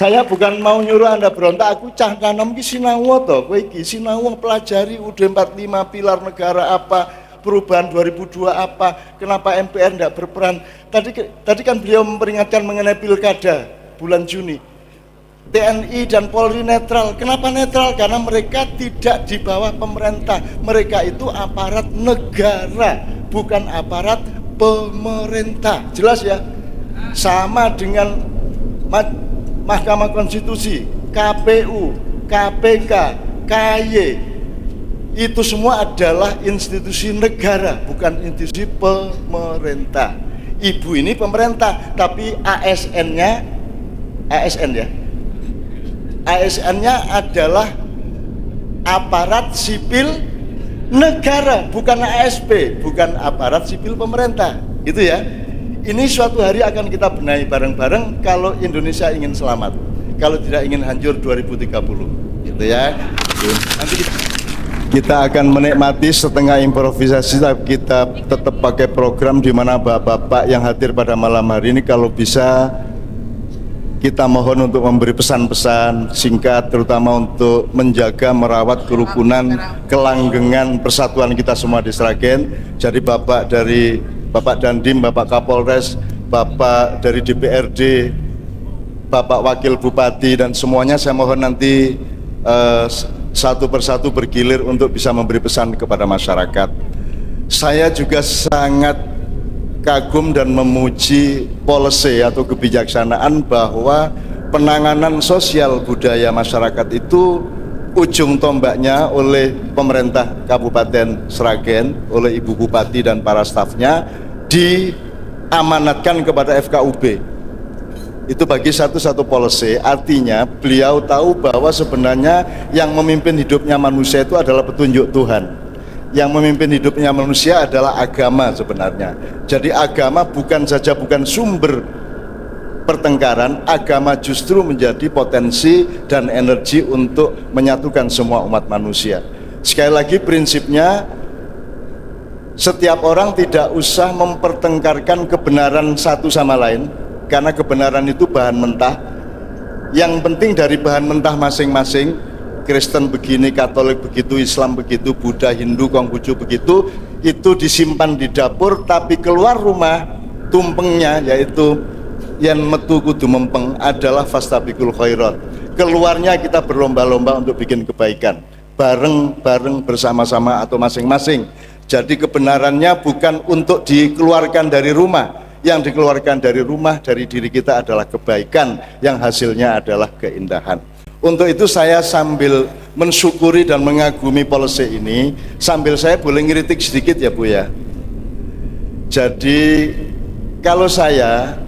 Saya bukan mau nyuruh Anda berontak, aku cah tanam ki sinau to, kowe iki sinau pelajari UUD 45 pilar negara apa, perubahan 2002 apa, kenapa MPR tidak berperan. Tadi kan beliau memperingatkan mengenai pilkada bulan Juni. TNI dan Polri netral. Kenapa netral? Karena mereka tidak di bawah pemerintah. Mereka itu aparat negara, bukan aparat pemerintah. Jelas ya? Sama dengan Mahkamah Konstitusi, KPU, KPK, KY, itu semua adalah institusi negara, bukan institusi pemerintah. Ibu ini pemerintah, tapi ASN-nya adalah aparat sipil negara, bukan ASP, bukan aparat sipil pemerintah. Itu ya. Ini suatu hari akan kita benahi bareng-bareng kalau Indonesia ingin selamat, kalau tidak ingin hancur 2030, gitu ya. Nanti kita akan menikmati setengah improvisasi, tapi kita tetap pakai program di mana bapak-bapak yang hadir pada malam hari ini kalau bisa kita mohon untuk memberi pesan-pesan singkat, terutama untuk menjaga, merawat kerukunan, kelanggengan persatuan kita semua di Sragen. Jadi Bapak Dandim, Bapak Kapolres, Bapak dari DPRD, Bapak Wakil Bupati, dan semuanya saya mohon nanti satu persatu bergilir untuk bisa memberi pesan kepada masyarakat. Saya juga sangat kagum dan memuji policy atau kebijaksanaan bahwa penanganan sosial budaya masyarakat itu ujung tombaknya oleh pemerintah Kabupaten Sragen, oleh Ibu Bupati dan para stafnya diamanatkan kepada FKUB. Itu bagi satu-satu policy, artinya beliau tahu bahwa sebenarnya yang memimpin hidupnya manusia itu adalah petunjuk Tuhan. Yang memimpin hidupnya manusia adalah agama sebenarnya. Jadi agama bukan sumber pertengkaran, agama justru menjadi potensi dan energi untuk menyatukan semua umat manusia. Sekali lagi prinsipnya, setiap orang tidak usah mempertengkarkan kebenaran satu sama lain, karena kebenaran itu bahan mentah. Yang penting dari bahan mentah masing-masing, Kristen begini, Katolik begitu, Islam begitu, Buddha, Hindu, Konghucu begitu, itu disimpan di dapur, tapi keluar rumah tumpengnya, yaitu yang metu kudu mempeng, adalah fastabikul khairat. Keluarnya kita berlomba-lomba untuk bikin kebaikan, bareng-bareng, bersama-sama atau masing-masing. Jadi kebenarannya bukan untuk dikeluarkan dari rumah, yang dikeluarkan dari rumah, dari diri kita adalah kebaikan, yang hasilnya adalah keindahan. Untuk itu saya sambil mensyukuri dan mengagumi policy ini, sambil saya boleh ngeritik sedikit ya Bu ya. Jadi kalau saya,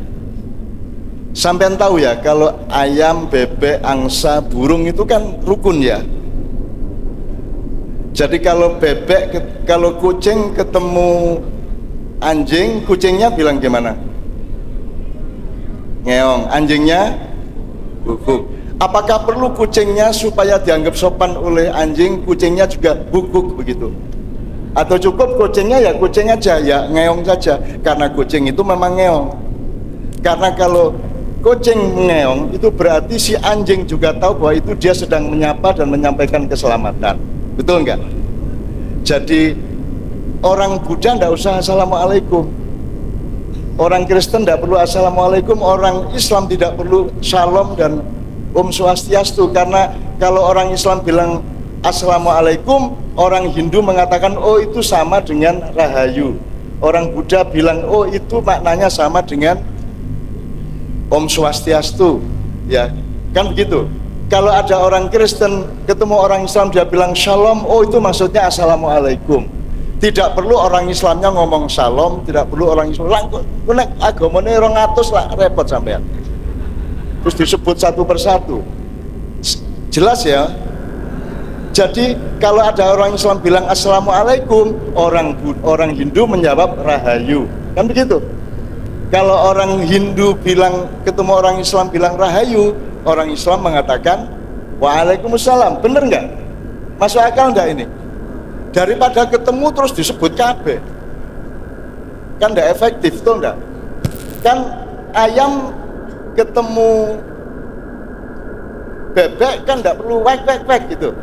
sampean tahu ya, kalau ayam, bebek, angsa, burung itu kan rukun ya. Jadi kalau kalau kucing ketemu anjing, kucingnya bilang gimana? Ngeong, anjingnya guguk. Apakah perlu kucingnya supaya dianggap sopan oleh anjing, kucingnya juga guguk begitu? Atau cukup kucingnya ya kucing aja, ya ngeong saja, karena kucing itu memang ngeong. Karena kalau kucing ngeong itu berarti si anjing juga tahu bahwa itu dia sedang menyapa dan menyampaikan keselamatan. Betul enggak? Jadi orang Buddha enggak usah assalamualaikum, orang Kristen enggak perlu assalamualaikum, orang Islam tidak perlu shalom dan Om Swastiastu, karena kalau orang Islam bilang assalamualaikum, orang Hindu mengatakan oh itu sama dengan rahayu, orang Buddha bilang oh itu maknanya sama dengan Om Swastiastu, ya kan begitu. Kalau ada orang Kristen ketemu orang Islam dia bilang shalom, oh itu maksudnya assalamualaikum. Tidak perlu orang Islamnya ngomong shalom, tidak perlu orang Islam langkut agamane 200 lah repot sampean. Terus disebut satu persatu. Jelas ya. Jadi kalau ada orang Islam bilang assalamualaikum, orang Hindu menjawab rahayu, kan begitu. Kalau orang Hindu bilang ketemu orang Islam bilang rahayu, orang Islam mengatakan waalaikumsalam. Bener nggak? Masuk akal nggak ini? Daripada ketemu terus disebut kabeh, kan nggak efektif, tuh nggak? Kan ayam ketemu Bebek kan tidak perlu wek gitu.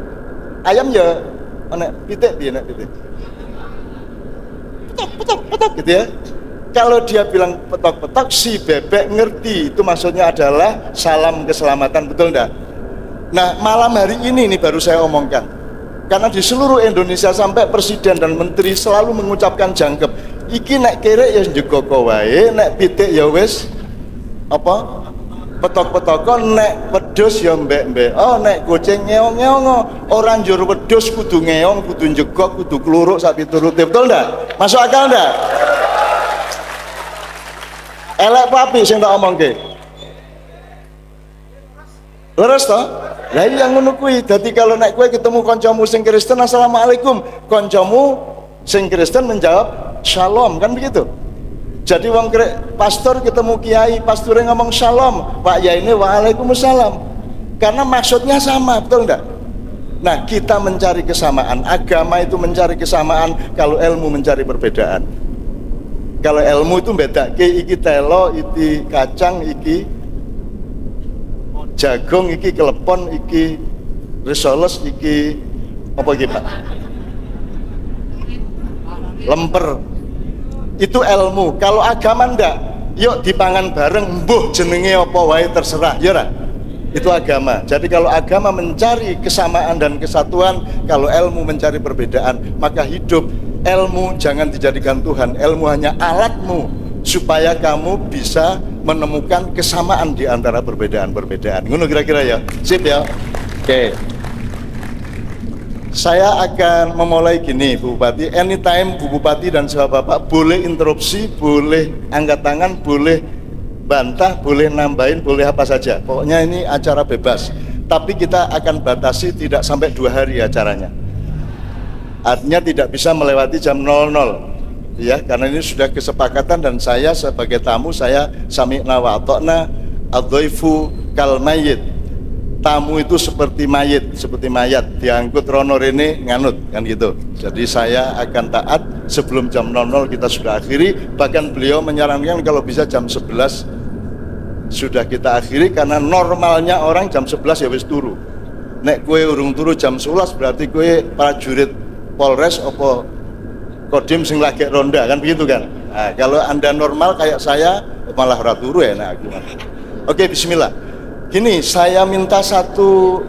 Ayam ya nek pitik piye nek pitik. Petok gitu ya. Kalau dia bilang petok-petok, si bebek ngerti itu maksudnya adalah salam keselamatan, betul enggak? Nah, malam hari ini baru saya omongkan. Karena di seluruh Indonesia sampai presiden dan menteri selalu mengucapkan jangkep. Iki nek kere ya njegoko wae, nek pitik ya wis apa? Petok-petokon, nek wedhus ya mbek-mbek. Oh, nek kucing ngeong-ngeong, ora njur wedhus kudu ngeong, kudu njegok, kudu kluruk sak piturute, betul ndak? Masuk akal ndak? Elek papi sing tak omongke. Leres toh? Lah iya ngono kuwi. Dadi kalau nek kowe ketemu kancamu sing Kristen, assalamualaikum. Kancamu sing Kristen menjawab shalom, kan begitu. Jadi wong pastor ketemu kiai, pastornya ngomong shalom, Pak Yai ini waalaikumsalam. Karena maksudnya sama, betul enggak? Nah, kita mencari kesamaan. Agama itu mencari kesamaan, kalau ilmu mencari perbedaan. Kalau ilmu itu beda, iki telo, iki kacang, iki jagung, iki kelepon, iki risoles, iki apa iki Pak? Lemper. Itu ilmu. Kalau agama ndak, yuk dipangan bareng, mbuh jenenge apa wae terserah, ya ora? Itu agama. Jadi kalau agama mencari kesamaan dan kesatuan, kalau ilmu mencari perbedaan, maka hidup ilmu jangan dijadikan Tuhan. Ilmu hanya alatmu supaya kamu bisa menemukan kesamaan di antara perbedaan-perbedaan. Ngono kira-kira ya. Sip ya. Oke. Saya akan memulai gini, Bu Bupati. Anytime Bu Bupati dan sahabat Bapak boleh interupsi, boleh angkat tangan, boleh bantah, boleh nambahin, boleh apa saja. Pokoknya ini acara bebas. Tapi kita akan batasi tidak sampai 2 hari acaranya. Artinya tidak bisa melewati jam 00 ya, karena ini sudah kesepakatan dan saya sebagai tamu saya sami'na wa ata'na, adzaifu kal mayyit. Tamu itu seperti mayit, seperti mayat, diangkut rono rene nganut kan gitu. Jadi saya akan taat sebelum jam 00 kita sudah akhiri, bahkan beliau menyarankan kalau bisa jam 11 sudah kita akhiri, karena normalnya orang jam 11 ya wis turu. Nek kue urung turu jam 11 berarti kue prajurit Polres opo Kodim sing lagi ronda kan begitu kan. Nah, kalau Anda normal kayak saya malah ora turu ya. Nah, oke, bismillah. Gini, saya minta 1-2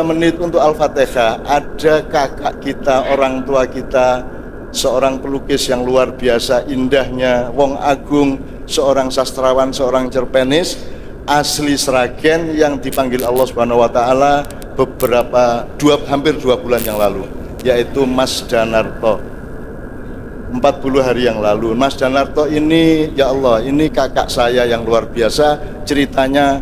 menit untuk Al-Fatihah. Ada kakak kita, orang tua kita, seorang pelukis yang luar biasa indahnya, wong agung, seorang sastrawan, seorang cerpenis asli Sragen yang dipanggil Allah Subhanahu wa taala hampir 2 bulan yang lalu, yaitu Mas Danarto. 40 hari yang lalu. Mas Danarto ini, ya Allah, ini kakak saya yang luar biasa ceritanya.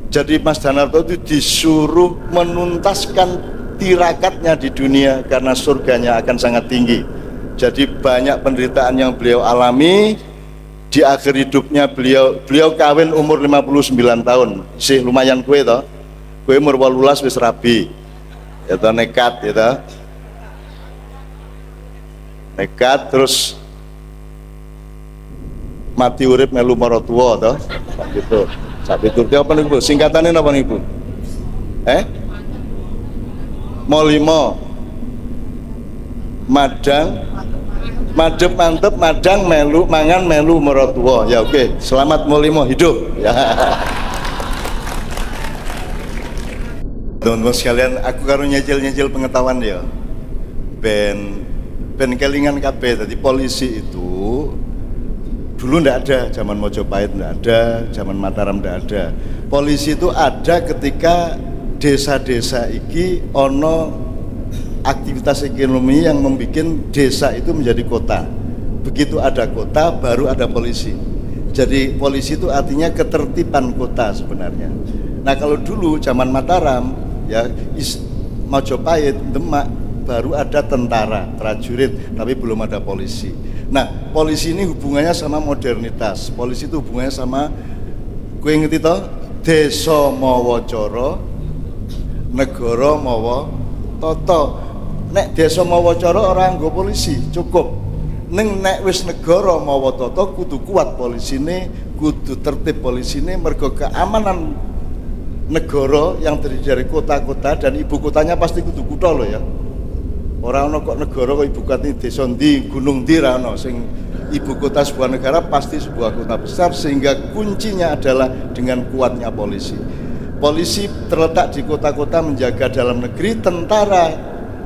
Jadi Mas Danarto itu disuruh menuntaskan tirakatnya di dunia karena surganya akan sangat tinggi. Jadi banyak penderitaan yang beliau alami. Di akhir hidupnya beliau kawin umur 59 tahun. Sih lumayan kue toh. Kue umur 18 wis rabi. Ya toh, nekat ya toh. Nekat terus mati urip melu marotuwa toh. Gitu. Sapi turti apa nih Bu? Singkatannya apa nih Bu? Molimo madang madep mantep madang melu mangan melu marotuwa. Ya oke, selamat molimo hidup ya. Teman-teman sekalian, aku karo nyecil pengetahuan ya. Ben kelingan kabeh. Tadi polisi itu dulu ndak ada, zaman Mojopahit ndak ada, zaman Mataram ndak ada. Polisi itu ada ketika desa-desa iki ono aktivitas ekonomi yang membuat desa itu menjadi kota. Begitu ada kota, baru ada polisi. Jadi polisi itu artinya ketertiban kota sebenarnya. Nah kalau dulu zaman Mataram, ya Mojopahit, Demak, baru ada tentara, prajurit, tapi belum ada polisi. Nah, polisi ini hubungannya sama modernitas. Polisi itu hubungannya sama, kowe ngerti toh? Desa mawa cara, negara mawa tata. Nek desa mawa cara ora nggo polisi, cukup. Ning nek wis negara mawa tata kudu kuat polisine, kudu tertib polisine, mergo keamanan negara yang terdiri dari kota-kota dan ibu kotanya pasti kudu kutha loh ya. Ora ono kok negara kok ibu kota desa ndi, gunung ndi ra ono. Sing ibu kota sebuah negara pasti sebuah kota besar, sehingga kuncinya adalah dengan kuatnya polisi. Polisi terletak di kota-kota menjaga dalam negeri, tentara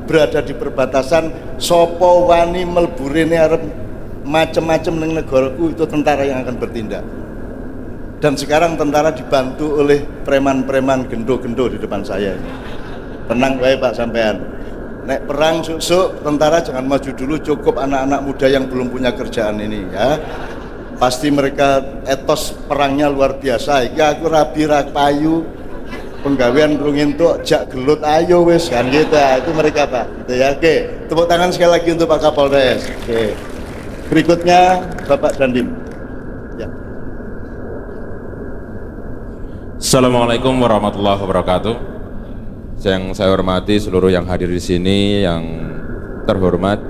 berada di perbatasan, sopo wani melburene arep macem-macem ning negaraku, itu tentara yang akan bertindak. Dan sekarang tentara dibantu oleh preman-preman gendo-gendo di depan saya. Tenang baik Pak sampean. Nek perang susuk, tentara jangan maju dulu, cukup anak-anak muda yang belum punya kerjaan ini ya. Pasti mereka etos perangnya luar biasa. Iki aku rabi ra payu, penggawean rung entuk jak gelut ayo wis kan gitu. Itu mereka Pak. Gitu ya. Oke, tepuk tangan sekali lagi untuk Pak Kapolres. Oke. Berikutnya Bapak Dandim. Ya. Assalamualaikum warahmatullahi wabarakatuh. Yang saya hormati seluruh yang hadir di sini, yang terhormat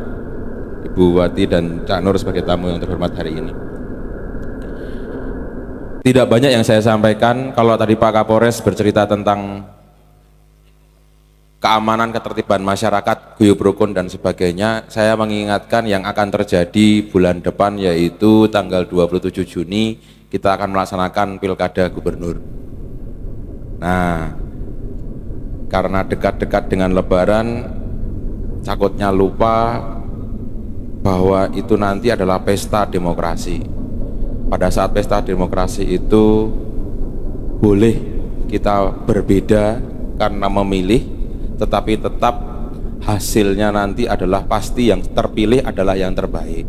Ibu Wati dan Cak Nur sebagai tamu yang terhormat hari ini. Tidak banyak yang saya sampaikan. Kalau tadi Pak Kapolres bercerita tentang keamanan, ketertiban masyarakat, guyub rukun dan sebagainya, saya mengingatkan yang akan terjadi bulan depan, yaitu tanggal 27 Juni kita akan melaksanakan Pilkada Gubernur. Nah, karena dekat-dekat dengan Lebaran, takutnya lupa bahwa itu nanti adalah pesta demokrasi. Pada saat pesta demokrasi itu boleh kita berbeda karena memilih, tetapi tetap hasilnya nanti adalah pasti yang terpilih adalah yang terbaik.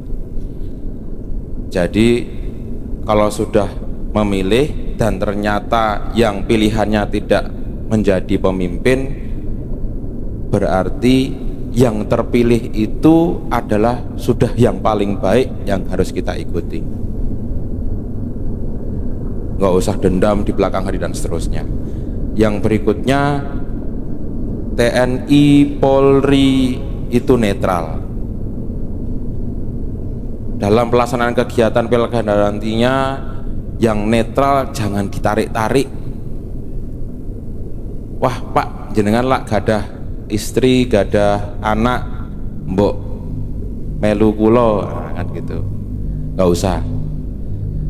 Jadi kalau sudah memilih dan ternyata yang pilihannya tidak menjadi pemimpin, berarti yang terpilih itu adalah sudah yang paling baik yang harus kita ikuti. Nggak usah dendam di belakang hari dan seterusnya. Yang berikutnya, TNI, Polri itu netral dalam pelaksanaan kegiatan pilkada nantinya. Yang netral jangan ditarik-tarik. Wah Pak, jenengan lah gadah istri, gadah anak, mbok melu kulo, kan gitu. Nggak usah.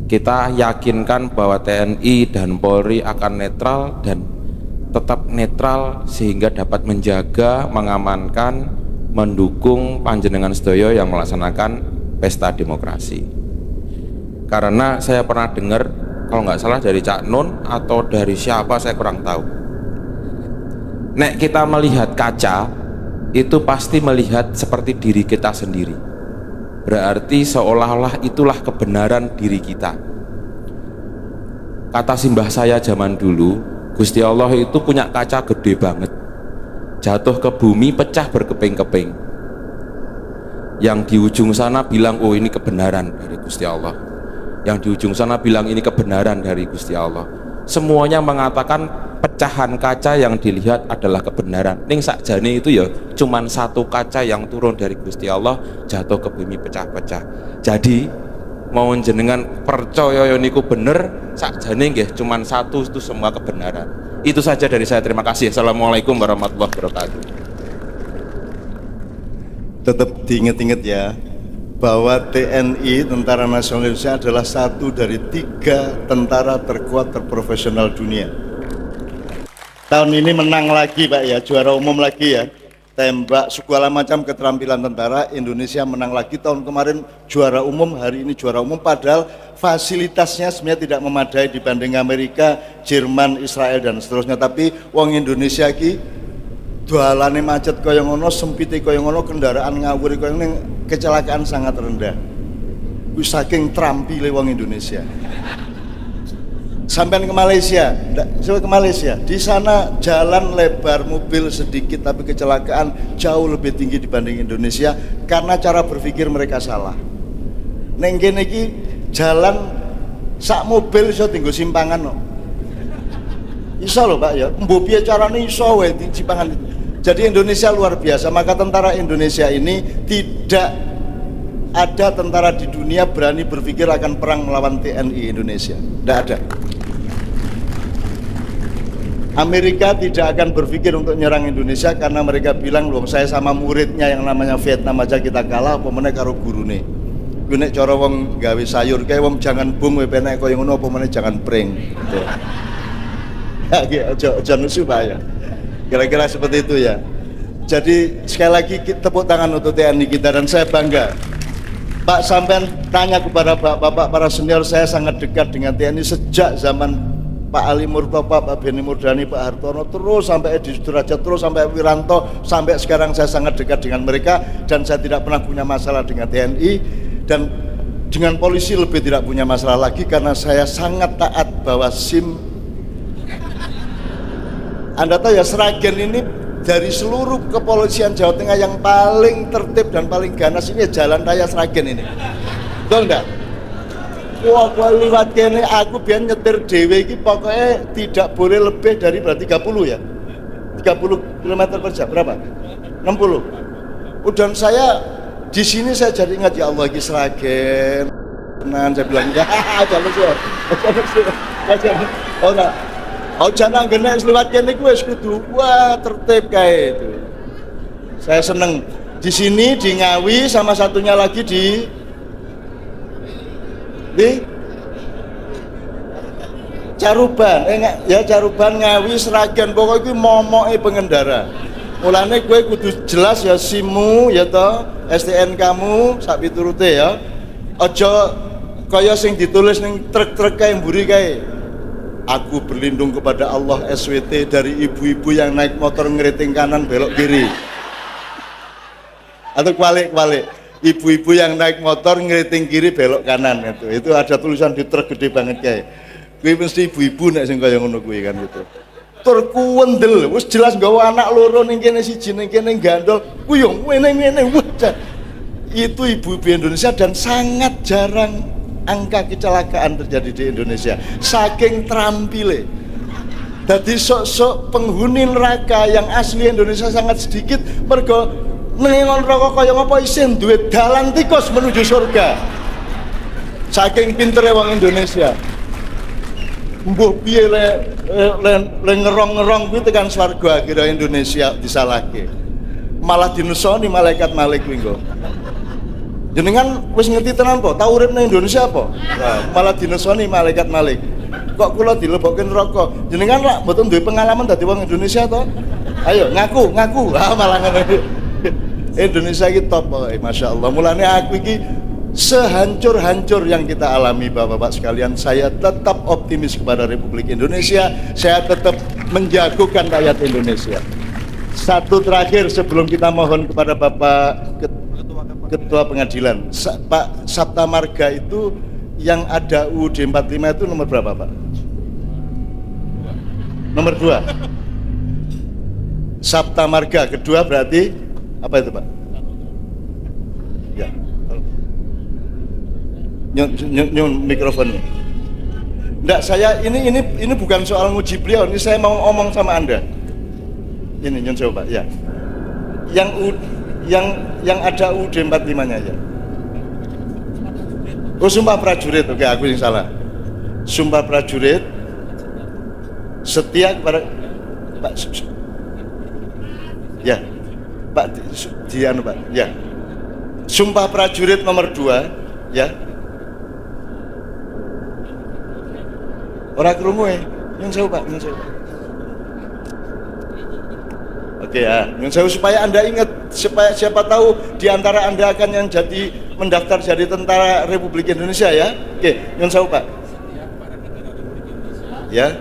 Kita yakinkan bahwa TNI dan Polri akan netral dan tetap netral sehingga dapat menjaga, mengamankan, mendukung panjenengan sedaya yang melaksanakan pesta demokrasi. Karena saya pernah dengar, kalau nggak salah dari Cak Nun atau dari siapa saya kurang tahu, nek kita melihat kaca itu pasti melihat seperti diri kita sendiri, berarti seolah-olah itulah kebenaran diri kita. Kata simbah saya zaman dulu, Gusti Allah itu punya kaca gede banget, jatuh ke bumi pecah berkeping-keping. Yang di ujung sana bilang, oh ini kebenaran dari Gusti Allah. Yang di ujung sana bilang ini kebenaran dari Gusti Allah. Semuanya mengatakan pecahan kaca yang dilihat adalah kebenaran. Ning sakjane itu ya cuman satu kaca yang turun dari Gusti Allah jatuh ke bumi pecah-pecah. Jadi mau jenengan percaya niku bener, sakjane nggih cuman satu itu semua kebenaran. Itu saja dari saya, terima kasih. Assalamualaikum warahmatullahi wabarakatuh. Tetap diinget-inget ya, bahwa TNI, Tentara Nasional Indonesia, adalah satu dari 3 tentara terkuat terprofesional dunia. Tahun ini menang lagi Pak ya, juara umum lagi ya. Tembak segala macam keterampilan tentara, Indonesia menang lagi. Tahun kemarin juara umum, hari ini juara umum, padahal fasilitasnya sebenarnya tidak memadai dibanding Amerika, Jerman, Israel dan seterusnya. Tapi wong Indonesia ki jualannya macet kaya ngono, sempite kaya ngono, kendaraan ngawur kaya ngono, kecelakaan sangat rendah. Saking trampile wong Indonesia. Sampai ke Malaysia, ke Malaysia, di sana jalan lebar, mobil sedikit tapi kecelakaan jauh lebih tinggi dibanding Indonesia karena cara berpikir mereka salah. Neng kene iki jalan sak mobil iso tinggo simpangan no. Iso lho Pak ya, mbok piye carane iso wae di simpangan. Jadi Indonesia luar biasa, maka tentara Indonesia ini tidak ada tentara di dunia berani berpikir akan perang melawan TNI Indonesia. Tidak ada. Amerika tidak akan berpikir untuk nyerang Indonesia karena mereka bilang, loh saya sama muridnya yang namanya Vietnam aja kita kalah, apa meneh karo gurune. Ku nek cara wong gawe sayur kae wong jangan bung we penek kaya ngono apa meneh jangan pring. Gitu. Ya, aja nesu ya. Kira-kira seperti itu ya. Jadi sekali lagi tepuk tangan untuk TNI kita dan saya bangga. Pak sampean tanya kepada bapak para senior, saya sangat dekat dengan TNI sejak zaman Pak Ali Murtopa, Pak Beni Murdani, Pak Hartono, terus sampai Edi Sudrajat, terus sampai Wiranto, sampai sekarang saya sangat dekat dengan mereka dan saya tidak pernah punya masalah dengan TNI dan dengan polisi lebih tidak punya masalah lagi karena saya sangat taat bahwa SIM. Anda tahu ya, Sragen ini dari seluruh kepolisian Jawa Tengah yang paling tertib dan paling ganas ini jalan raya Sragen ini. Betul enggak? Wah, kalau lewat kene aku biar nyetir dewe iki pokoknya tidak boleh lebih dari berarti 30 ya. 30 km per jam berapa? 60. Udah saya di sini saya jadi ingat ya Allah iki Sragen. Nah, saya bilang ya jangan lupa. Ora. Oh jangan genek lewat kene ku wis kudu wah tertib kae itu. Saya seneng di sini di Ngawi sama satunya lagi di Caruban, ya Caruban, Ngawi, Sragen, pokoknya momoke pengendara. Mulane gue kudu jelas ya SIM-mu ya toh, STN kamu sak piturute ya. Aja kaya sing ditulis ning truk-truk kae mburi kae. Aku berlindung kepada Allah SWT dari ibu-ibu yang naik motor ngeriting kanan belok kiri. Atau kualik-kualik. Ibu-ibu yang naik motor ngeriting kiri belok kanan gitu. Itu ada tulisan di truk gede banget kayak. Kuwi mesti ibu-ibu nek sing kaya ngono kuwi kan gitu. Tur kuwendel, wis jelas nggawa anak loro ning kene siji ning kene gandol. Ku yo ngene-ngene itu ibu-ibu Indonesia dan sangat jarang angka kecelakaan terjadi di Indonesia. Saking terampile. Dadi sok-sok penghuni neraka yang asli Indonesia sangat sedikit mergo menengon rokok kaya ngapa isin duwe dalan tikus menuju surga. Saking pintere wong Indonesia. Mbuh piye le ngerong-ngerong kuwi tekan swarga akhirnya Indonesia disalahke. Malah dinusoni malaikat Malik kuwi nggo. Jenengan wis ngerti tenan po, tau urip nang Indonesia apa? Nah, malah dinusoni malaikat Malik. Kok kula dilebokke neraka? Jenengan lak mboten duwe pengalaman dadi wong Indonesia to? Ayo ngaku. Ah malah ngono. Indonesia ini top, Masya Allah. Mulanya aku ini sehancur-hancur yang kita alami Bapak-Bapak sekalian, saya tetap optimis kepada Republik Indonesia. Saya tetap menjagokan rakyat Indonesia. Satu terakhir sebelum kita mohon kepada Bapak Ketua Pengadilan, Pak Sabta Marga itu yang ada UUD 45 itu nomor berapa Pak? Nomor 2. Sabta Marga kedua berarti apa itu Pak? Ya. Nyun mikrofonnya. Enggak, saya ini bukan soal nguji beliau, ini saya mau ngomong sama Anda. Ini nyun coba ya. Yang ada UUD 45-nya ya. Oh, sumpah prajurit. Oke, aku yang salah. Sumpah prajurit setia kepada Pak. Ya. Pak Dian Pak, ya. Sumpah prajurit nomor 2, ya. Ora krungu nyun sewu Pak, nyun sewu. Oke ya, nyun sewu supaya Anda ingat, supaya siapa tahu di antara Anda akan yang jadi mendaftar jadi tentara Republik Indonesia ya. Oke, nyun sewu Pak. Ya.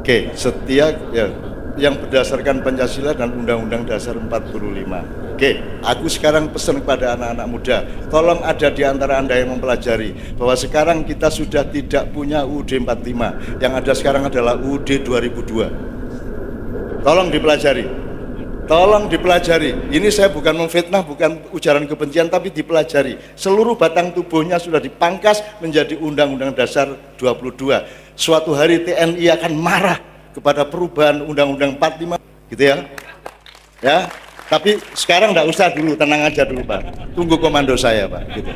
Oke, setia ya. Yang berdasarkan Pancasila dan Undang-Undang Dasar 45. Oke, aku sekarang pesan kepada anak-anak muda, tolong ada di antara Anda yang mempelajari bahwa sekarang kita sudah tidak punya UUD 45. Yang ada sekarang adalah UUD 2002. Tolong dipelajari. Tolong dipelajari. Ini saya bukan memfitnah, bukan ujaran kebencian, tapi dipelajari. Seluruh batang tubuhnya sudah dipangkas menjadi Undang-Undang Dasar 22. Suatu hari TNI akan marah kepada perubahan Undang-Undang 45 gitu ya. Ya, tapi sekarang enggak usah dulu, tenang aja dulu Pak. Tunggu komando saya Pak gitu.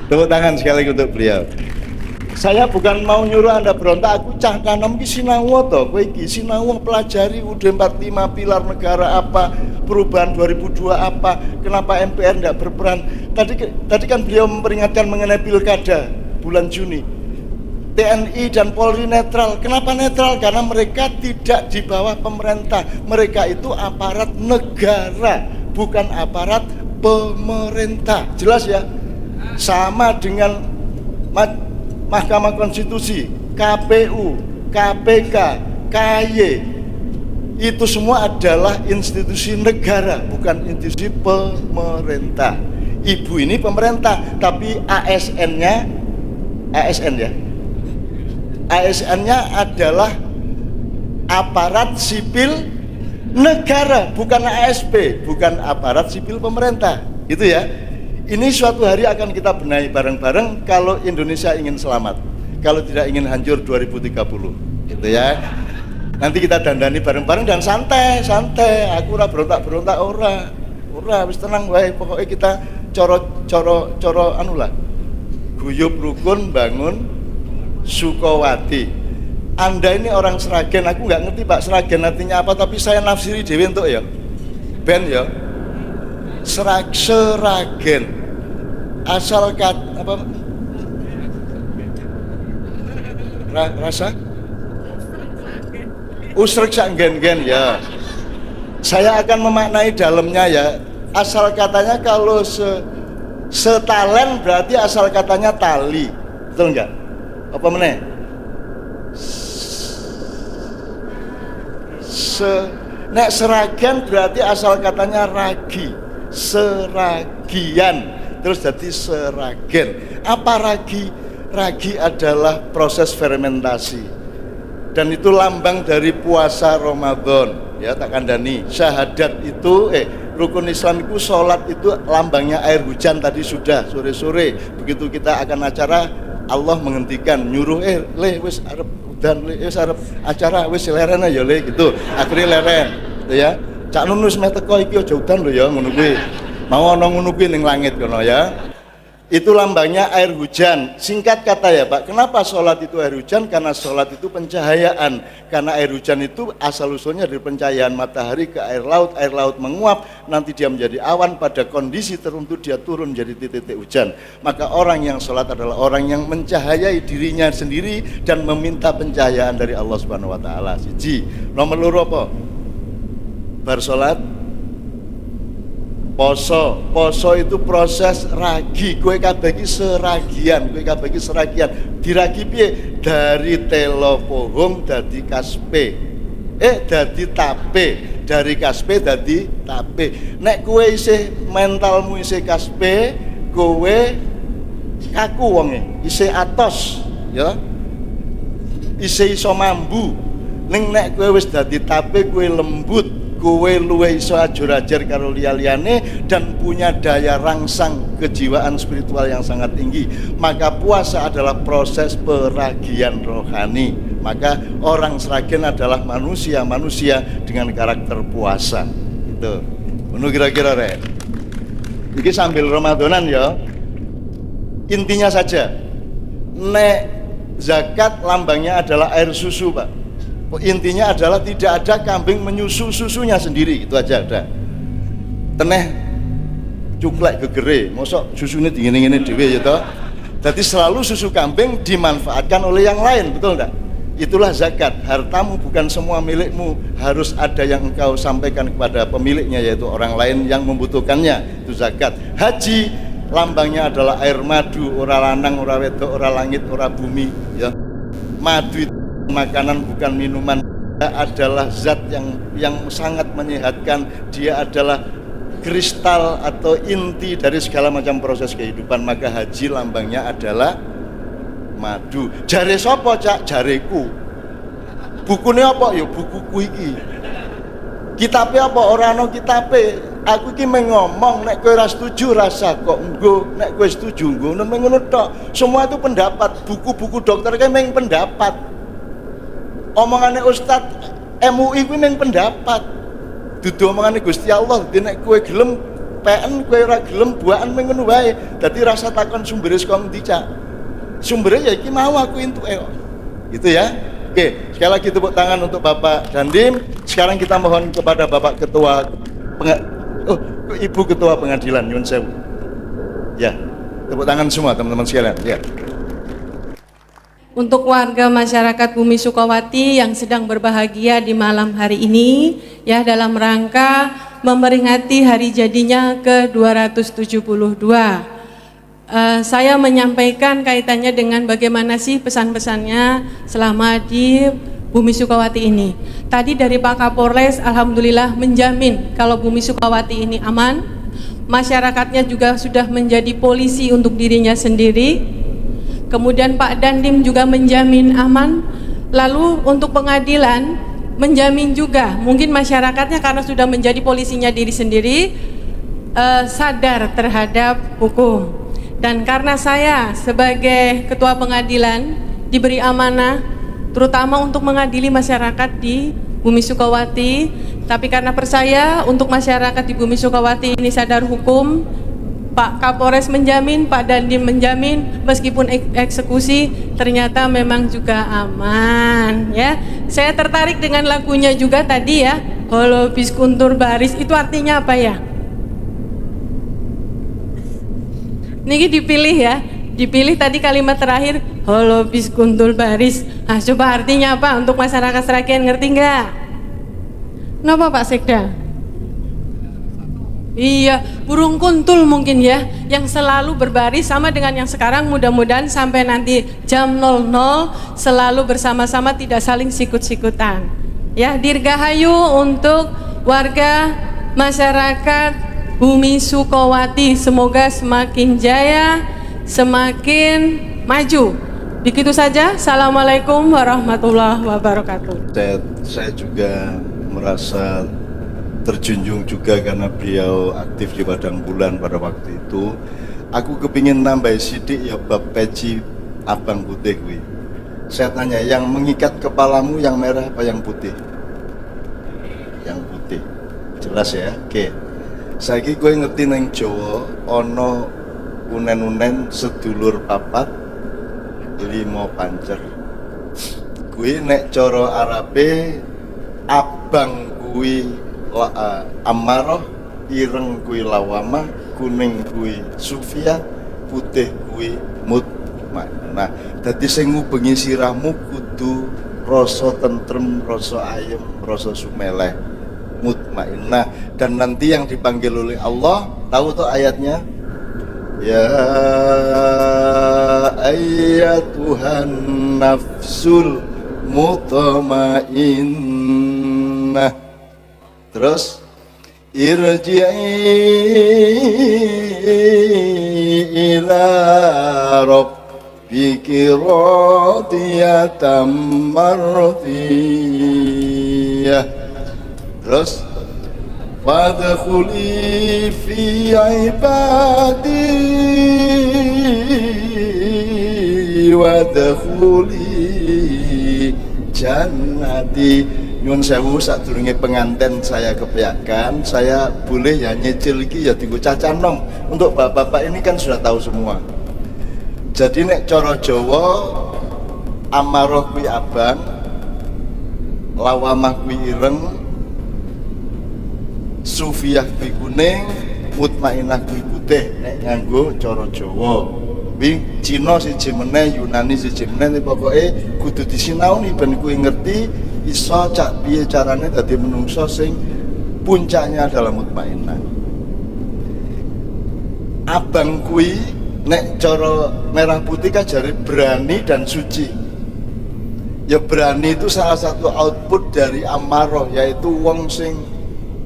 Tepuk tangan sekali lagi untuk beliau. Saya bukan mau nyuruh Anda berontak, aku cah tanam ki sinau to, kowe iki sinau pelajari UUD 45 pilar negara apa, perubahan 2002 apa, kenapa MPR tidak berperan. Tadi kan beliau memperingatkan mengenai pilkada bulan Juni. TNI dan Polri netral. Kenapa netral? Karena mereka tidak di bawah pemerintah. Mereka itu aparat negara, bukan aparat pemerintah. Jelas ya? Sama dengan Mahkamah Konstitusi, KPU, KPK, KY, itu semua adalah institusi negara, bukan institusi pemerintah. Ibu ini pemerintah, tapi ASN-nya, ASN ya, ASN-nya adalah aparat sipil negara, bukan ASP, bukan aparat sipil pemerintah, gitu ya. Ini suatu hari akan kita benahi bareng-bareng kalau Indonesia ingin selamat. Kalau tidak ingin hancur 2030, gitu ya. Nanti kita dandani bareng-bareng dan santai. Aku ora berontak ora. Wis tenang wae, pokoknya kita coro anu lah. Guyub rukun bangun Sukowati. Anda ini orang Sragen, aku nggak ngerti Pak Sragen artinya apa, tapi saya nafsiri dewe untuk ya. Ben ya. Seragen. Asal apa rasa usrek sak gen-gen ya. Saya akan memaknai dalamnya ya. Asal katanya kalau setalen berarti asal katanya tali, betul enggak? Apa meneh? Nek seragen berarti asal katanya ragi, seragian. Terus jadi seragen. Apa ragi? Ragi adalah proses fermentasi. Dan itu lambang dari puasa Ramadan. Ya, tak kandani. Syahadat itu rukun Islam itu, sholat itu lambangnya air hujan tadi sudah sore-sore. Begitu kita akan acara, Allah menghentikan, nyuruh le wis arep udan, le wis arep acara, wis leren ya le gitu. Akhirnya leren, gitu ya. Cak Nunus meh teko iki aja udan lho ya ngono kuwi. Mau ana ngono kuwi ning langit kono ya. Itu lambangnya air hujan. Singkat kata ya Pak, kenapa sholat itu air hujan? Karena sholat itu pencahayaan. Karena air hujan itu asal usulnya dari pencahayaan matahari ke air laut menguap, nanti dia menjadi awan, pada kondisi tertentu dia turun jadi titik-titik hujan. Maka orang yang sholat adalah orang yang mencahayai dirinya sendiri dan meminta pencahayaan dari Allah Subhanahu Wa Taala. Siji. Nomor loro apa? Bar sholat poso itu proses ragi, kowe kabeh iki seragian, diragi piye? Dari telo pohong dadi kaspe, dadi tape, dari kaspe dadi tape. Nek kowe isih mentalmu isih kaspe, kowe kaku wonge, isih atos ya, isih iso mambu. Ning nek kowe wis dadi tape, kowe lembut, kowe luwe iso ajur-ajar karo liya-liyane dan punya daya rangsang kejiwaan spiritual yang sangat tinggi. Maka puasa adalah proses peragian rohani. Maka orang Sragen adalah manusia dengan karakter puasa. Itu. Menurut kira-kira rek. Iki sambil Ramadanan ya. Intinya saja, nek zakat lambangnya adalah air susu Pak. Intinya adalah tidak ada kambing menyusu susunya sendiri, itu aja ada. Teneh cuklek gegere, mosok susunya dingin-dingin dhewe ya toh. Jadi selalu susu kambing dimanfaatkan oleh yang lain, betul enggak? Itulah zakat. Hartamu bukan semua milikmu, harus ada yang engkau sampaikan kepada pemiliknya, yaitu orang lain yang membutuhkannya. Itu zakat. Haji lambangnya adalah air madu, ora lanang, ora wedok, ora langit, ora bumi ya. Madu itu makanan bukan minuman. Dia adalah zat yang sangat menyehatkan. Dia adalah kristal atau inti dari segala macam proses kehidupan. Maka haji lambangnya adalah madu. Jare sapa Cak? Jareku. Bukune apa? Ya bukuku iki. Kitabe apa? Ora ana kitabe. Aku iki ngomong, nek kowe ora setuju rasa kok nggo, nek kowe setuju nggo, ngono tok. Semua itu pendapat. Buku-buku dokter ki meng pendapat. Omongane Ustad MUI kuwi meng pendapat. Dudu omongane Gusti Allah. Dadi nek kowe gelem PN, kowe ora gelem buakan meng ngono wae. Dadi rasa takon sumbere saka endi, Cak? Sumbernya ya iki mau aku entuk gitu ya. Oke, sekali lagi tepuk tangan untuk Bapak Dandim. Sekarang kita mohon kepada Bapak Ketua Ibu Ketua Pengadilan nyuwun sewu. Ya, tepuk tangan semua teman-teman sekalian. Ya. Untuk warga masyarakat Bumi Sukawati yang sedang berbahagia di malam hari ini, ya dalam rangka memperingati hari jadinya ke-272. Saya menyampaikan kaitannya dengan bagaimana sih pesan-pesannya selama di Bumi Sukawati ini. Tadi dari Pak Kapolres, alhamdulillah menjamin kalau Bumi Sukawati ini aman. Masyarakatnya juga sudah menjadi polisi untuk dirinya sendiri. Kemudian Pak Dandim juga menjamin aman. Lalu untuk pengadilan menjamin juga, mungkin masyarakatnya karena sudah menjadi polisinya diri sendiri, sadar terhadap hukum. Dan karena saya sebagai ketua pengadilan diberi amanah terutama untuk mengadili masyarakat di Bumi Sukawati, tapi karena percaya untuk masyarakat di Bumi Sukawati ini sadar hukum, Pak Kapolres menjamin, Pak Dandim menjamin, meskipun eksekusi ternyata memang juga aman ya. Saya tertarik dengan lagunya juga tadi ya, Holo Biskuntur Baris, itu artinya apa ya? Niki dipilih ya, dipilih tadi kalimat terakhir Holo Biskuntur Baris. Nah coba artinya apa untuk masyarakat Seragen, ngerti nggak? Kenapa Pak Sekda? Iya, burung kuntul mungkin ya, yang selalu berbaris sama dengan yang sekarang, mudah-mudahan sampai nanti jam 00 selalu bersama-sama, tidak saling sikut-sikutan. Ya, dirgahayu untuk warga masyarakat Bumi Sukawati, semoga semakin jaya, semakin maju. Begitu saja. Assalamualaikum warahmatullahi wabarakatuh. Saya juga merasa terjunjung juga karena beliau aktif di Padang Bulan pada waktu itu. Aku kepingin nambah sidik ya bab peci abang putih gue. Saya tanya, yang mengikat kepalamu yang merah apa yang putih? Yang putih. Jelas ya? Oke. Saiki gue ngerti neng Jawa ono unen-unen sedulur papat 5 pancer. Gue nek coro Arabe abang gue Amaroh, ireng kui lawama, kuning kui sufia, putih kui mutmainah. Dadi sing ngubengi sirahmu kudu rasa tentrem, rasa ayem, rasa sumeleh, mutmainah. Dan nanti yang dipanggil oleh Allah, tahu tuh ayatnya? Ya ayyatuhan nafsul mutmainnah. Terus irji'i ila rabbiki radiyatan mardiyah. Terus fadkhuli fi ibadi wadkhuli jannati. Nyun sewu sadurunge penganten saya kepiakan, saya boleh ya nyicil iki ya dienggo cacan nom. Untuk bapak-bapak ini kan sudah tahu semua. Jadi nek cara Jawa amaroh kuwi abang, lawamah kuwi ireng, sufiyah kuwi kuning, mutmainah kuwi putih nek nganggo cara Jawa. Kuwi Cina siji meneh, Yunani siji meneh, pokoke kudu disinaoni ben kuwi ngerti iso cak piye carane dadi menungso sing puncaknya adalah mutmainah. Abang kuwi nek cara merah putih kan jare berani dan suci. Ya berani itu salah satu output dari amaroh, yaitu wong sing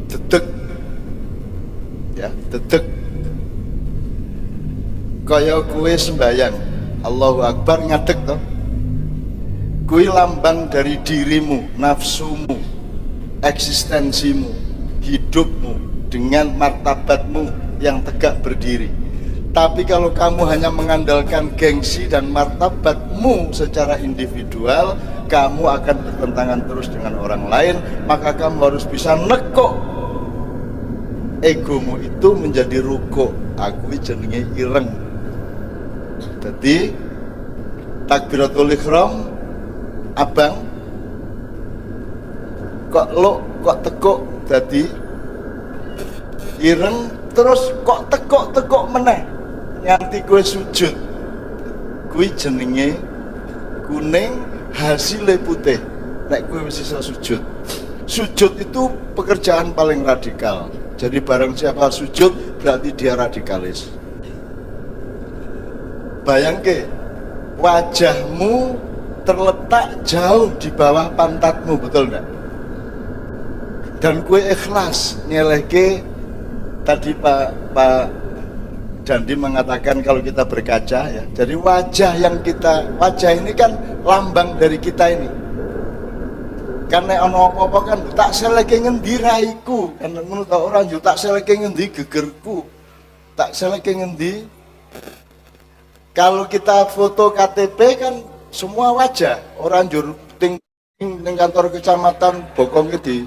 dedeg. Ya, dedeg. Kaya kue sembayang Allahu Akbar ngadeg toh. Kui lambang dari dirimu, nafsumu, eksistensimu, hidupmu dengan martabatmu yang tegak berdiri. Tapi kalau kamu hanya mengandalkan gengsi dan martabatmu secara individual, kamu akan bertentangan terus dengan orang lain. Maka kamu harus bisa nekuk egomu itu menjadi ruko. Aku jenenge ireng. Jadi takbiratul ihram abang kok tekuk dadi ireng, terus kok tekuk meneh nganti kowe sujud, kuwi jenenge kuning hasilnya putih. Nek kowe wis iso sujud itu pekerjaan paling radikal. Jadi barang siapa sujud berarti dia radikalis. Bayangke wajahmu terletak jauh di bawah pantatmu, betul enggak? Dan kue ikhlas nyelehke. Tadi Pak Dandi mengatakan kalau kita berkaca ya, jadi wajah ini kan lambang dari kita ini. Karena ono apa-apa kan tak seleke ngendi raiku, kan menurut orang yo tak seleke ngendi gegerku, tak seleke ngendi. Kalau kita foto KTP kan semua wajah, orang jur ting ning kantor kecamatan bokongnya di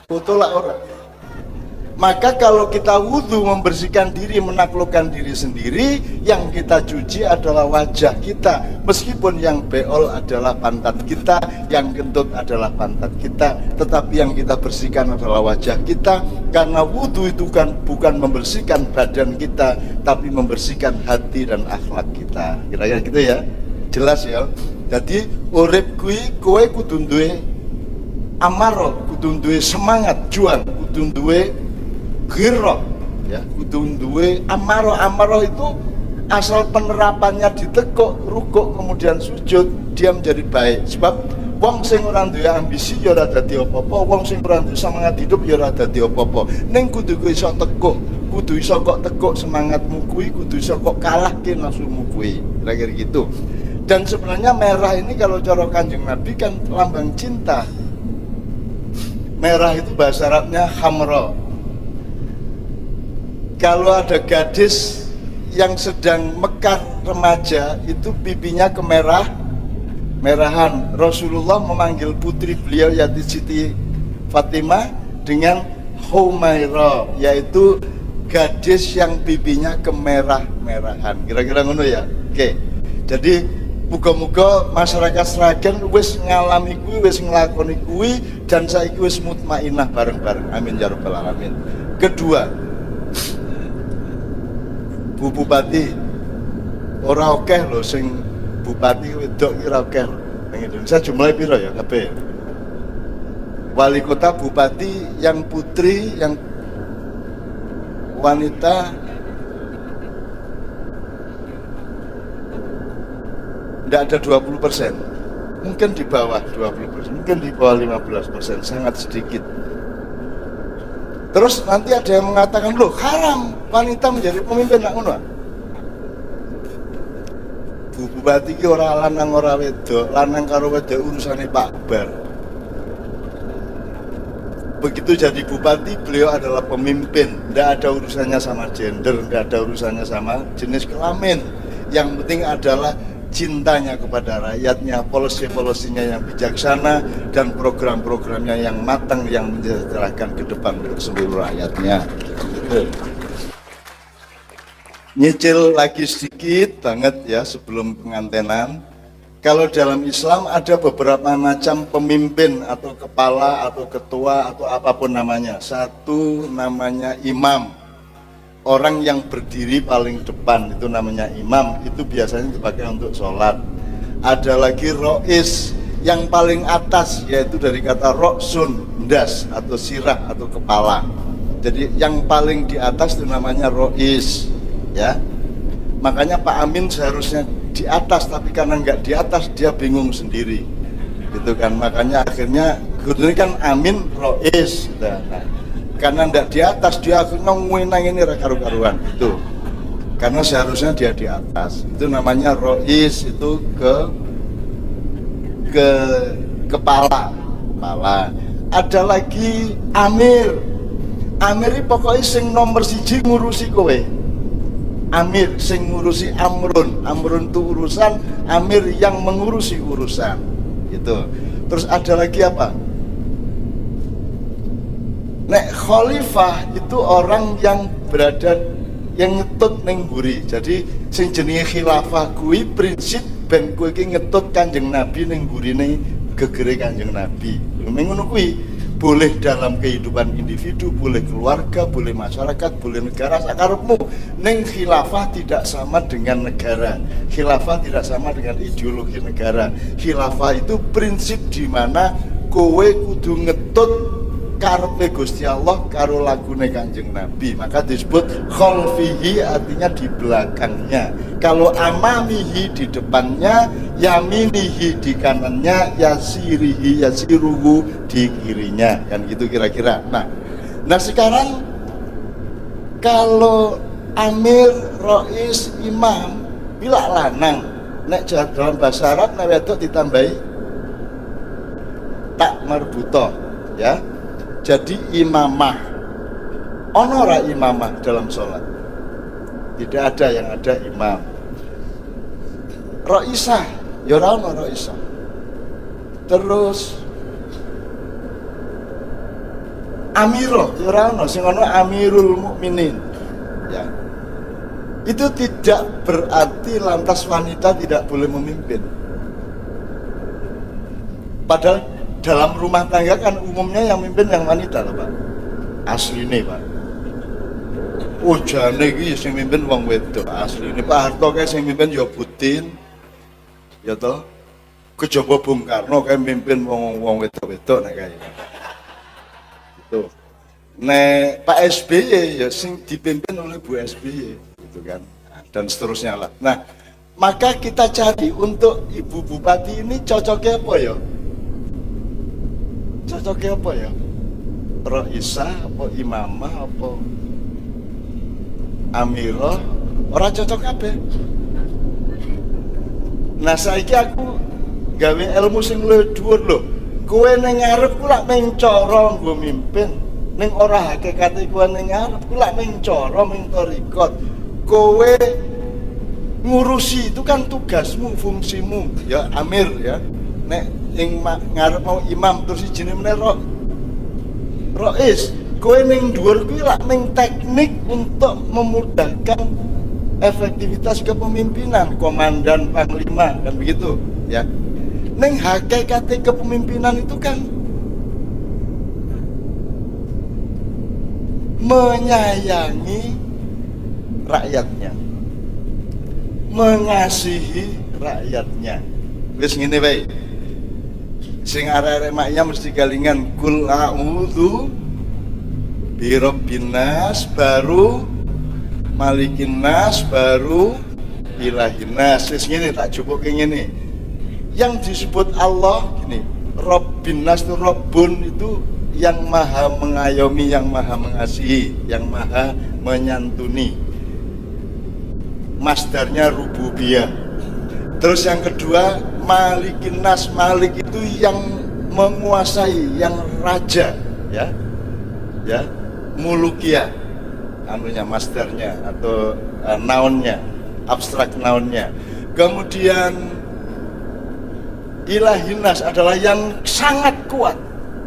foto lah orang. Maka kalau kita wudhu membersihkan diri, menaklukkan diri sendiri, yang kita cuci adalah wajah kita. Meskipun yang beol adalah pantat kita, yang kentut adalah pantat kita, tetapi yang kita bersihkan adalah wajah kita. Karena wudhu itu kan bukan membersihkan badan kita, tapi membersihkan hati dan akhlak kita. Kira-kira gitu ya, jelas ya. Jadi urip kowe kudu duwe amarah, kudu duwe semangat juang, kudu duwe giro, ya, kudu duwe amarah itu asal penerapannya ditekuk, rukuk kemudian sujud, dia menjadi baik. Sebab wong sing ora duwe ambisi ya ora dadi apa-apa, wong sing ora duwe semangat hidup ya ora dadi apa-apa. Ning kudu iso tekuk, kudu iso kok tekuk semangatmu kuwi, kudu iso kok kalahke nafsumu kuwi. Kira-kira gitu. Dan sebenarnya merah ini kalau cara Kanjeng Nabi kan lambang cinta. Merah itu bahasa Arabnya hamra. Kalau ada gadis yang sedang mekar remaja itu pipinya merahan. Rasulullah memanggil putri beliau yaitu Siti Fatimah dengan Humaira, yaitu gadis yang pipinya kemerah-merahan. Kira-kira ngono ya. Oke. Jadi muga-muga masyarakat Sragen wis ngalami kuwi, wis nglakoni kuwi, dan saiki wis mutmainah bareng-bareng. Amin ya rabbal alamin. Kedua, Bu Bupati ora akeh lho sing bupati wedok ora akeh lho. Ning Indonesia jumlahe piro ya kabeh? Wali kota bupati yang putri yang wanita tidak ada 20%, mungkin di bawah 20%, mungkin di bawah 15%, sangat sedikit. Terus nanti ada yang mengatakan, loh haram wanita menjadi pemimpin, nak ngono. Bu Bupati ki ora lanang ora wedok, lanang karo wedok urusane Pak Bar. Begitu jadi bupati, beliau adalah pemimpin, tidak ada urusannya sama gender, tidak ada urusannya sama jenis kelamin. Yang penting adalah cintanya kepada rakyatnya, polisi-polisinya yang bijaksana, dan program-programnya yang matang, yang mensejahterakan ke depan untuk seluruh rakyatnya. Nyicil lagi sedikit banget ya sebelum pengantenan. Kalau dalam Islam ada beberapa macam pemimpin atau kepala atau ketua atau apapun namanya. Satu namanya imam. Orang yang berdiri paling depan itu namanya imam, itu biasanya dipakai untuk sholat. Ada lagi rois yang paling atas, yaitu dari kata roksun, ndas atau sirah atau kepala. Jadi yang paling di atas itu namanya rois, ya. Makanya Pak Amin seharusnya di atas, tapi karena nggak di atas dia bingung sendiri, gitu kan. Makanya akhirnya ini kan Amin rois, nah, karena ndak di atas dia nang ini karu-karuan itu, karena seharusnya dia di atas. Itu namanya rois, itu ke kepala. Ada lagi amir. Amir ini pokoknya sing nomor siji ngurusi kowe. Amir sing ngurusi amrun. Amrun itu urusan, amir yang mengurusi urusan. Gitu. Terus ada lagi apa? Nek khalifah itu orang yang berada, yang ngetut ning mburi. Jadi sing jenenge khilafah kuwi prinsip ben kowe iki ngetut Kanjeng Nabi ning burine gegere Kanjeng Nabi. Ngono kuwi. Boleh dalam kehidupan individu, boleh keluarga, boleh masyarakat, boleh negara sakarepmu. Ning khilafah tidak sama dengan negara. Khilafah tidak sama dengan ideologi negara. Khilafah itu prinsip di mana kowe kudu ngetut karepe Gusti Allah karo lagune Kanjeng Nabi. Maka disebut khalfihi, artinya di belakangnya. Kalau amamihi di depannya, yaminihi di kanannya, yasirihi yasiruhu di kirinya, kan gitu kira-kira. Nah sekarang kalau amir, rois, imam, bila lanang, nek dalam bahasa Arab nek wedok ditambahi tak marbutoh, ya. Jadi imamah, ono ora imamah dalam sholat? Tidak ada, yang ada imam. Roisah, ya ora ono roisah. Terus amiro, ya ora ono, sing ono amirul mukminin. Ya. Itu tidak berarti lantas wanita tidak boleh memimpin. Padahal dalam rumah tangga kan umumnya yang mimpin yang wanita loh Pak. Asline Pak. Ujane iki sing mimpin wong wedok asline. Pak Harto kae sing mimpin ya Putin. Ya toh. Kejaba Bung Karno kae mimpin wong wedok-wedok nek kae. Gitu. Nek Pak SBY ya sing dipimpin oleh Bu SBY gitu kan. Dan seterusnya lah. Nah, maka kita cari untuk Ibu Bupati ini cocoknya apa ya? Cocoknya apa ya? Roisah, apa imamah, apa amirah? Orang cocok apa? Nah saiki aku gawe ilmu sing luwih dhuwur lho. Kowe ning ngarep ku lak mung cara nggo mimpin. Ning ora hakikate kowe ning ngarep ku lak mung cara mung tarikot. Kowe ngurusi itu kan tugasmu, fungsimu, ya amir ya. Nek ing ngarep mau imam terus jenenge meneh rois, kowe ning dhuwur kuwi lak ning teknik untuk memudahkan efektivitas kepemimpinan, komandan, panglima, kan begitu ya. Ning hakikate kepemimpinan itu kan menyayangi rakyatnya, mengasihi rakyatnya. Wis ngene wae. Sing arek-arek maknya mesti kalingan kul a'udzu birabbin nas, baru malikin nas, baru ilahin nas. Wis ngene tak jupuke ngene. Yang disebut Allah gini, Rabbin nas itu Rabbun itu yang maha mengayomi, yang maha mengasihi, yang maha menyantuni. Masdarnya rububiyah. Terus yang kedua malikin nas, malik itu yang menguasai, yang raja, ya, ya, mulukiyah, anunya masdarnya atau nounnya, abstrak nounnya. Kemudian ilahinas adalah yang sangat kuat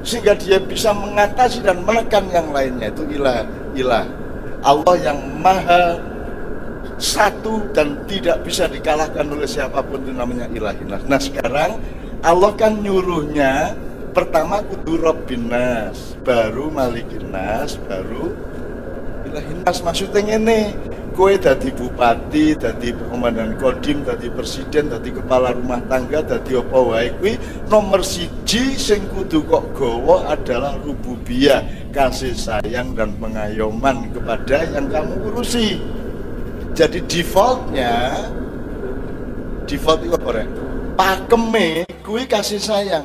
sehingga dia bisa mengatasi dan menekan yang lainnya, itu ilah. Allah yang maha satu dan tidak bisa dikalahkan oleh siapapun, itu namanya ilahinas. Nah sekarang Allah kan nyuruhnya pertama kudu Rabbinas, baru Malikinas, baru ilahinas. Maksudnya ini kowe dadi bupati, dadi komandan kodim, dadi presiden, dadi kepala rumah tangga, dadi apa wae kuwi nomor siji sing kudu kok gawa adalah rububiyah, kasih sayang dan pengayoman kepada yang kamu urusi. Jadi default itu apa ya? Pakeme kuwi kasih sayang.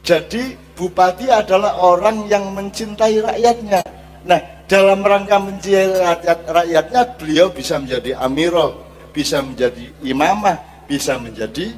Jadi bupati adalah orang yang mencintai rakyatnya. Nah, dalam rangka mencintai rakyatnya beliau bisa menjadi amirah, bisa menjadi imamah, bisa menjadi